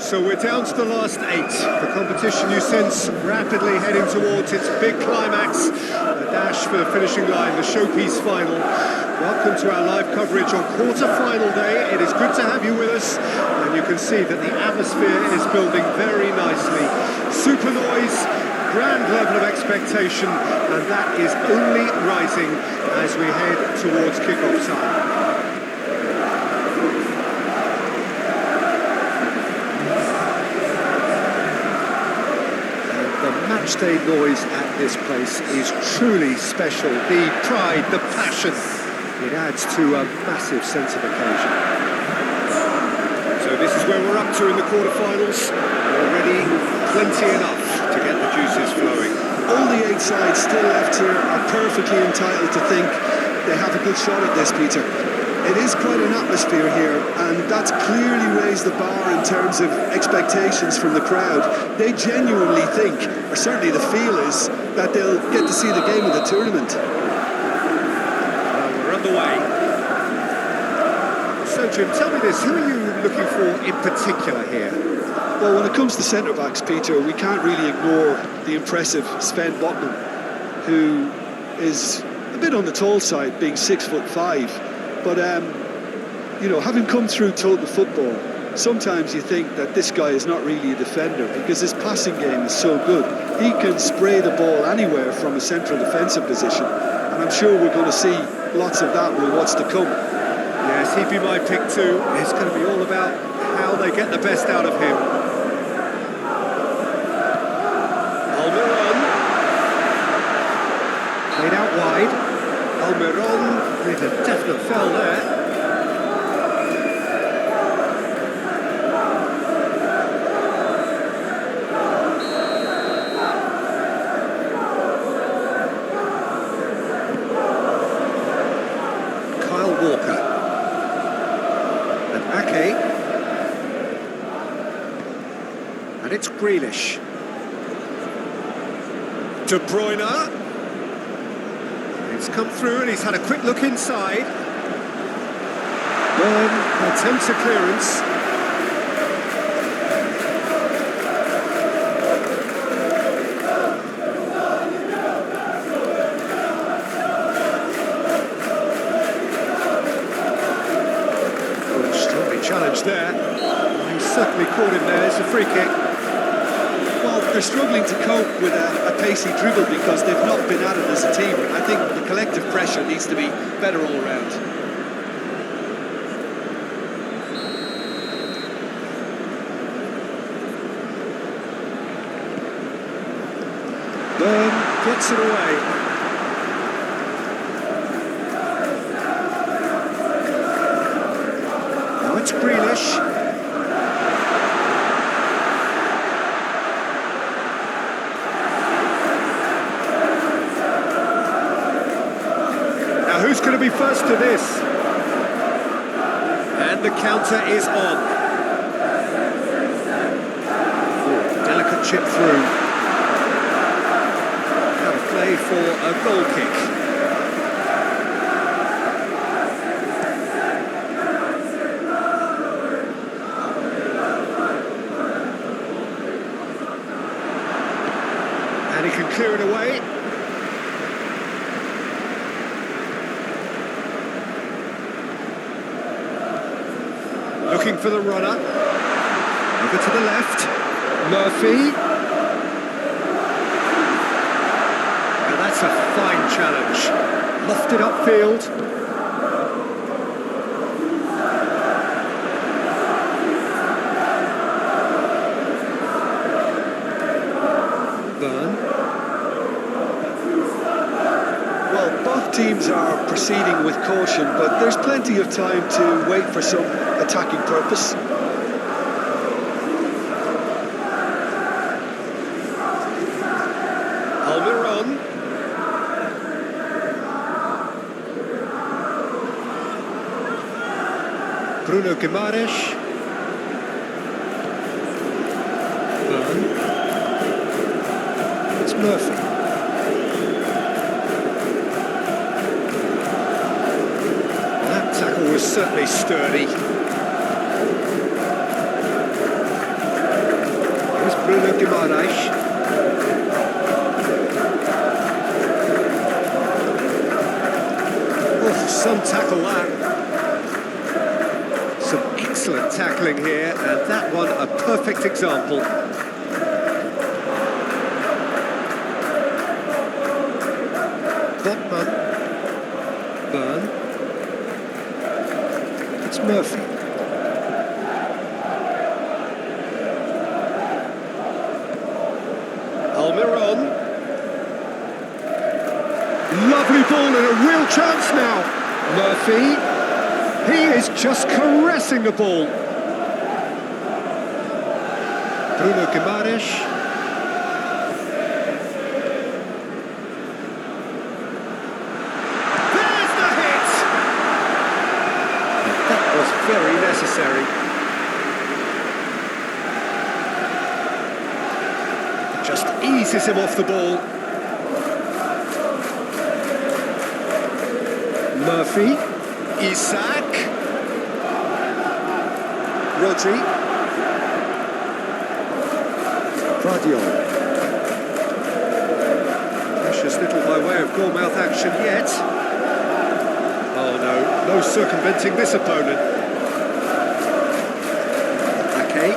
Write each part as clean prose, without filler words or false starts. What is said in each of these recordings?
So we're down to the last 8. The competition, you sense, rapidly heading towards its big climax. The dash for the finishing line, the showpiece final. Welcome to our live coverage on quarter-final day. It is good to have you with us. And you can see that the atmosphere is building very nicely. Super noise, grand level of expectation, and that is only rising as we head towards kick-off time. Matchday noise at this place is truly special. The pride, the passion, it adds to a massive sense of occasion. So this is where we're up to in the quarterfinals. Already plenty enough to get the juices flowing. All the 8 sides still left here are perfectly entitled to think they have a good shot at this, Peter. It is quite an atmosphere here, and that's clearly raised the bar in terms of expectations from the crowd. They genuinely think, or certainly the feel is, that they'll get to see the game of the tournament. Well, we're underway. So, Jim, tell me this, who are you looking for in particular here? Well, when it comes to centre-backs, Peter, we can't really ignore the impressive Sven Botman, who is a bit on the tall side, being 6'5". But, you know, having come through total football, sometimes you think that this guy is not really a defender because his passing game is so good. He can spray the ball anywhere from a central defensive position, and I'm sure we're going to see lots of that with what's to come. Yes, he'd be my pick too. It's going to be all about how they get the best out of him. Almiron. Played out wide. Almiron with a definite foul there. Kyle Walker. And Ake. And it's Grealish. De Bruyne. It's come through and he's had a quick look inside. Attempts a clearance. Good, strongly challenged there. He certainly caught him there. It's a free kick. Well, they're struggling to cope with a pacey dribble because they've not been at it as a team. I think the collective pressure needs to be better all around. Burn gets it away. Now it's Grealish. Who's going to be first to this? And the counter is on. Delicate chip through. Now to play for a goal kick. And he can clear it away. Looking for the runner. Over to the left. Murphy. And that's a fine challenge. Lofted upfield. Burn. Well, both teams are proceeding with caution, but there's plenty of time to wait for some attacking purpose. Almiron. Bruno Guimaraes. Burn. It's Murphy. That tackle was certainly sturdy. Bruno Guimaraes. Oh, some tackle that. Some excellent tackling here, and that one a perfect example. Botman. Byrne. It's Murphy. Almiron. Lovely ball and a real chance now. Murphy. He is just caressing the ball. Bruno Guimaraes. There's the hit! And that was very necessary. Just eases him off the ball. Murphy. Isak. Rodri. Guardiola. Precious little by way of goal-mouth action yet. Oh no circumventing this opponent. Okay.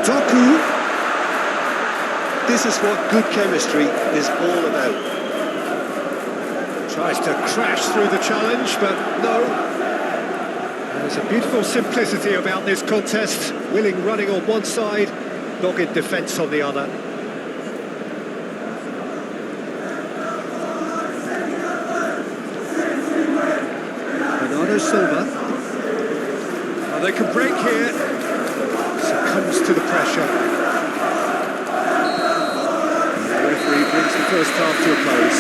Doku. This is what good chemistry is all about. Tries to crash through the challenge, but no. There's a beautiful simplicity about this contest. Willing running on one side, dogged defence on the other. Bernardo Silva. Oh, they can break here. Succumbs to the pressure. Brings the first half to a close.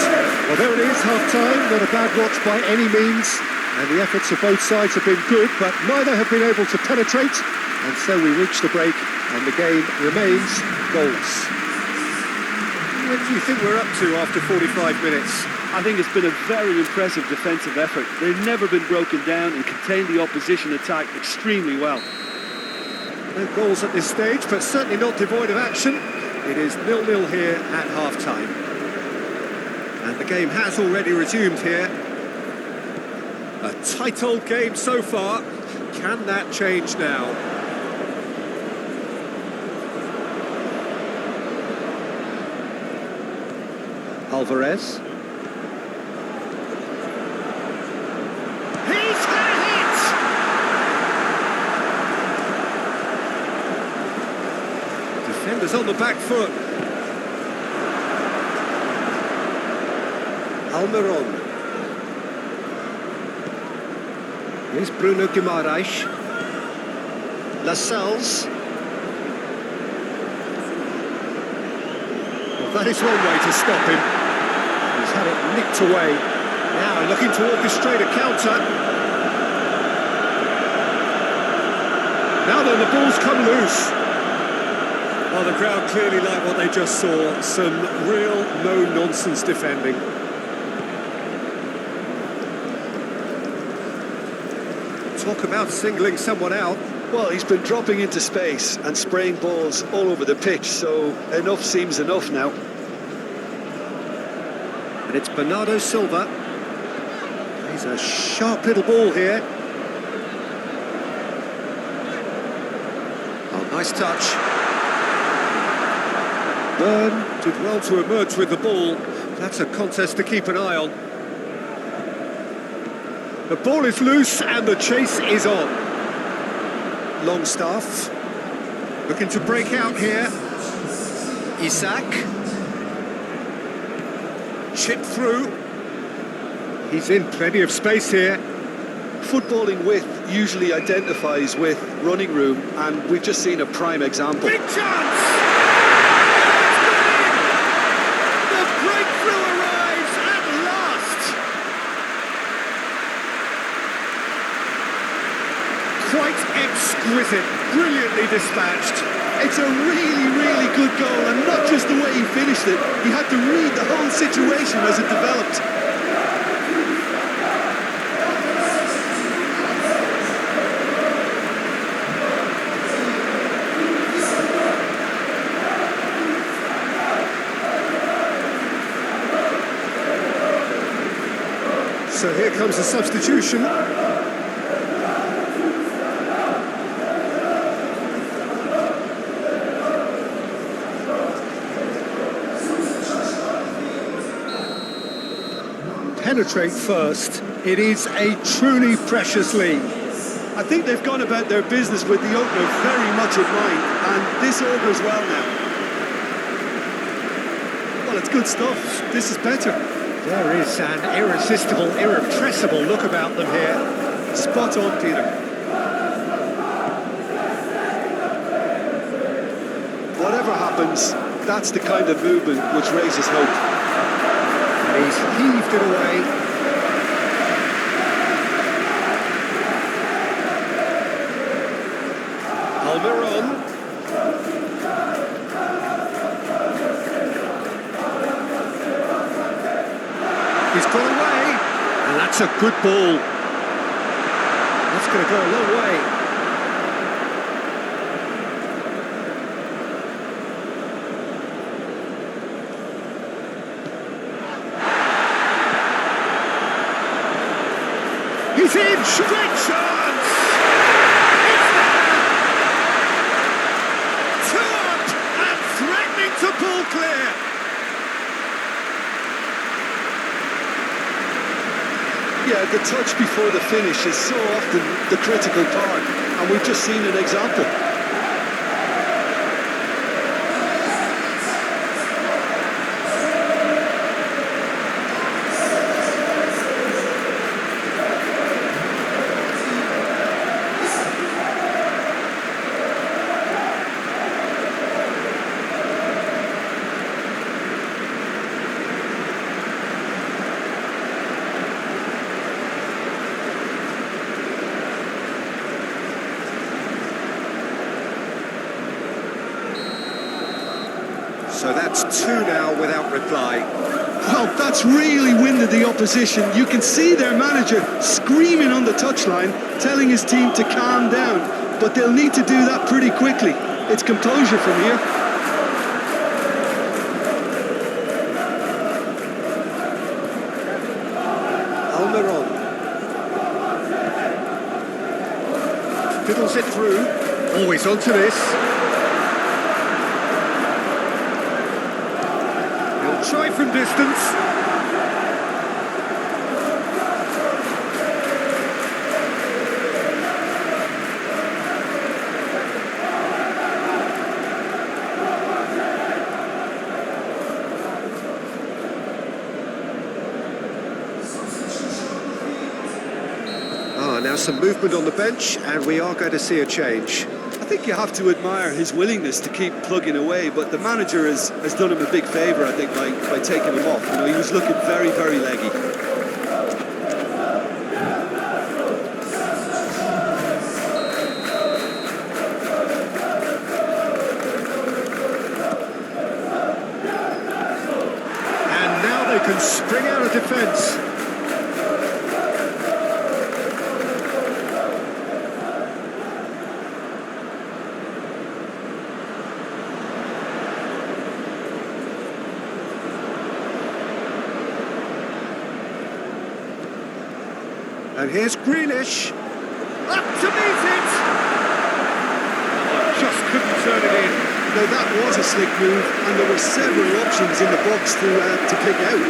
Well, there it is, half-time. Not a bad watch by any means. And the efforts of both sides have been good, but neither have been able to penetrate. And so we reach the break, and the game remains goals. What do you think we're up to after 45 minutes? I think it's been a very impressive defensive effort. They've never been broken down and contained the opposition attack extremely well. No goals at this stage, but certainly not devoid of action. It is 0-0 here at half-time. And the game has already resumed here. A tight old game so far. Can that change now? Alvarez. He's had it! Defenders on the back foot. Almiron. Here's Bruno Guimaraes. Lascelles. Well, that is one way to stop him. He's had it nicked away. Now looking to orchestrate a counter. Now then, the ball's come loose. Well, the crowd clearly like what they just saw. Some real no-nonsense defending. Talk about singling someone out. Well, he's been dropping into space and spraying balls all over the pitch, so enough seems enough now. And it's Bernardo Silva. He's a sharp little ball here. Oh, nice touch. Byrne did well to emerge with the ball. That's a contest to keep an eye on. The ball is loose and the chase is on. Longstaff looking to break out here. Isak. Chip through. He's in plenty of space here. Footballing width usually identifies with running room, and we've just seen a prime example. Big chance! The breakthrough arrives at last! Quite exquisite, brilliantly dispatched. It's a really, really good goal, and not just the way he finished it. He had to read the whole situation as it developed. So here comes the substitution. Penetrate first. It is a truly precious lead. I think they've gone about their business with the opener very much in mind, and this augurs well now. Well, it's good stuff. This is better. There is an irresistible, irrepressible look about them here. Spot on, Peter. Whatever happens, that's the kind of movement which raises hope. And he's heaved it away. Almiron. He's got away, and that's a good ball. That's going to go a long way. He's in! Great chance! It's there! 2 up and threatening to pull clear. Yeah, the touch before the finish is so often the critical part, and we've just seen an example. So that's 2 now without reply. Well, that's really winded the opposition. You can see their manager screaming on the touchline, telling his team to calm down, but they'll need to do that pretty quickly. It's composure from here. Almiron fiddles it through. Always onto this. Try from distance. Now some movement on the bench, and we are going to see a change. I think you have to admire his willingness to keep plugging away, but the manager has done him a big favour, I think, by taking him off. You know, he was looking very, very leggy. And now they can spring out of defence. And here's Grealish, up to meet it! Just couldn't turn it in. Now that was a slick move, and there were several options in the box to pick out.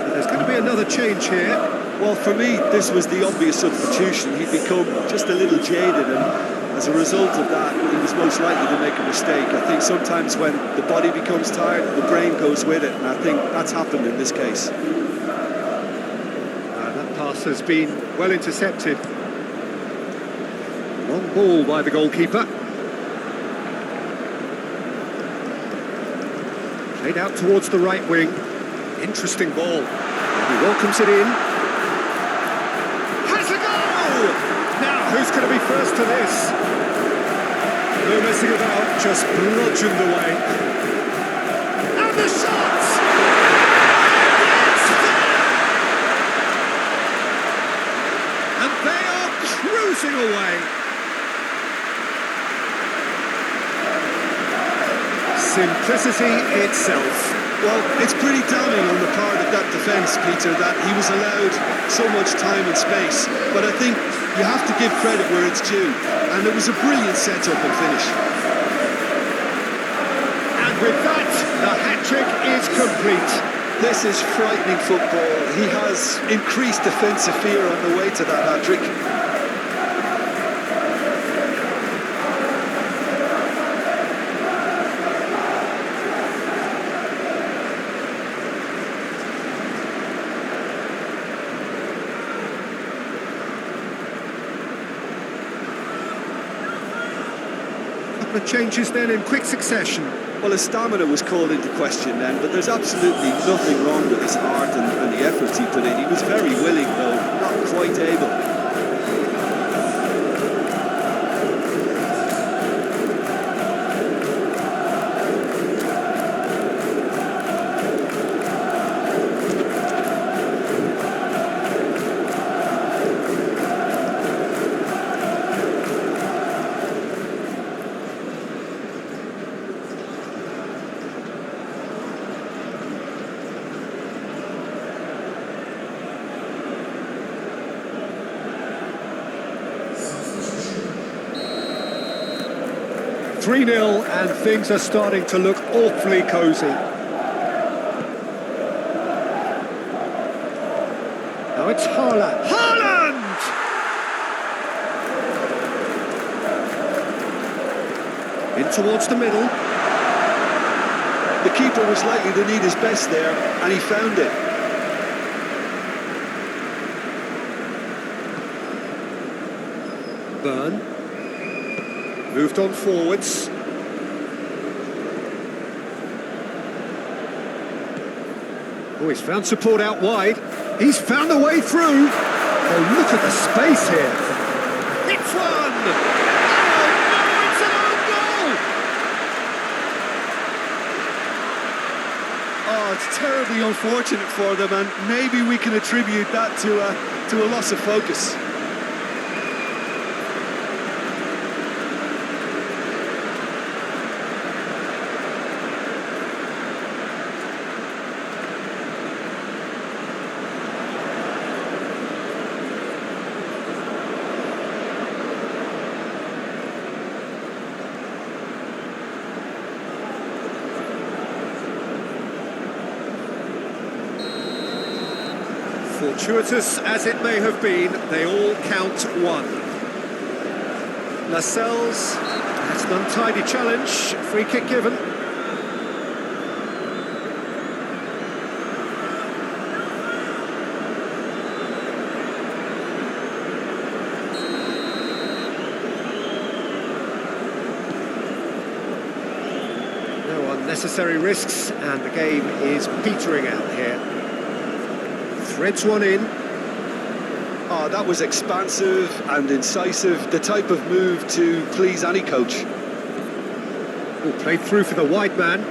So there's going to be another change here. Well, for me, this was the obvious substitution. He'd become just a little jaded, and as a result of that, he was most likely to make a mistake. I think sometimes when the body becomes tired, the brain goes with it, and I think that's happened in this case. That pass has been well intercepted. Long ball by the goalkeeper. Played out towards the right wing. Interesting ball. He welcomes it in. Has a goal! Now, who's going to be first to this? No messing about, just bludgeoned away. And the shot! It's there! And they are cruising away. Simplicity itself. Well, it's pretty damning on the part of that defence, Peter, that he was allowed so much time and space. But I think you have to give credit where it's due. And it was a brilliant set-up and finish. And with that, the hat-trick is complete. This is frightening football. He has increased defensive fear on the way to that hat-trick. The changes then in quick succession. Well, his stamina was called into question then, but there's absolutely nothing wrong with his heart and the efforts he put in. He was very willing, though, not quite able. Three 0 and things are starting to look awfully cosy. Now it's Haaland. Haaland! In towards the middle. The keeper was likely to need his best there, and he found it. Burn. Moved on forwards. Oh, he's found support out wide. He's found a way through. Oh, look at the space here. It's one! Oh, no, it's an own goal! Oh, it's terribly unfortunate for them, and maybe we can attribute that to a loss of focus. Fortuitous as it may have been, they all count one. Lascelles, that's an untidy challenge, free kick given. No unnecessary risks, and the game is petering out here. Threads one in. Oh, that was expansive and incisive, the type of move to please any coach. Oh, played through for the wide man.